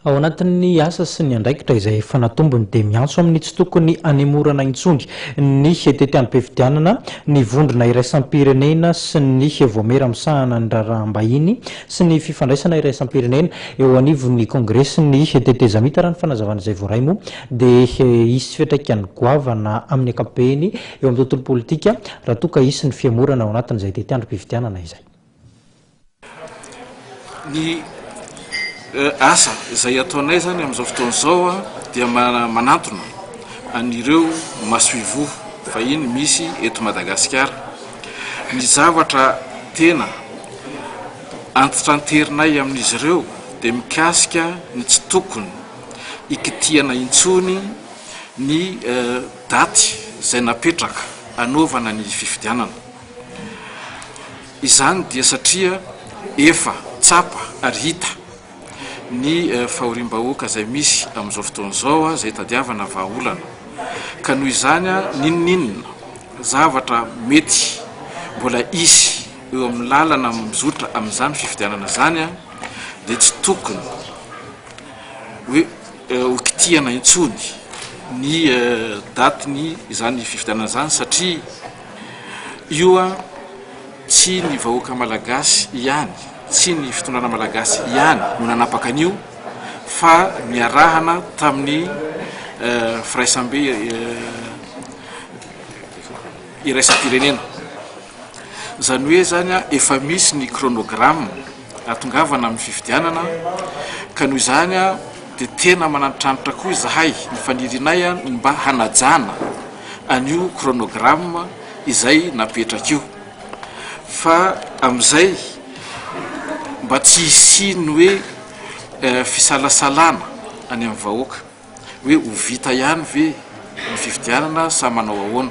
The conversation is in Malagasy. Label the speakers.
Speaker 1: ao anatin'ny asa sy ny andraikitra izay efa natombony dia miantso amin'ny tsy tokony anemorana intsondry ny teteham-pifidianana ny vondrona iraisam-pirenena sy ny voamera misahana ny raharaham-bahiny sy ny fifandraisana iraisam-pirenena eo anivon'ny kongresy ny tetezamita raha ny fanazavana izay voaray moa dia isy fiatraikany goavana amin'ny ankapobeny eo amin'ny tontolo politika raha toa ka isy ny fiamorana ao anatin'izay teteham-pifidianana izay.
Speaker 2: Ny asa izay ataonay zany amin'izao fotoan'izao dia manantona anireo masoivoho fahiny misy eto Madagasikara. Ny zavatra tena antitanterinay amin'izy ireo dia mikasika ny tsy tokony ikitiana intsony ny daty izay napetraka anaovana ny fifidianana. Izany dia satria efa tsapa ary hita ny fahoriam-bahoaka izay misy amin'izao fotoan'izao izay tadiavana vahaolana ka noho izany ninninina zavatra mety mbola isy eo amin'ny lalana mizotra amin'izany fifidianana zany dia tsy tokony hoe hokitiana intsony ny datiny izany fifidianana zany satria io tsy ny vahoaka malagasy ihany, tsy ny fitondrana malagasy ihany no nanapaka an'io fa miarahana tamin'ny firaisambe iraisam-pirenena. Zany hoe zany efa misy ny chronogramme atongavana amin'ny fifidianana ka noho izany dia tena mananotranitra koa izahay ny fanirinay mba hanajana an'io chronogramme izay napetraka io fa amin'izay mba tsy hisiny hoe fisalasalana any amin'ny vahoaka hoe ho vita ihany ve ny fifidianana sa manao ahoana.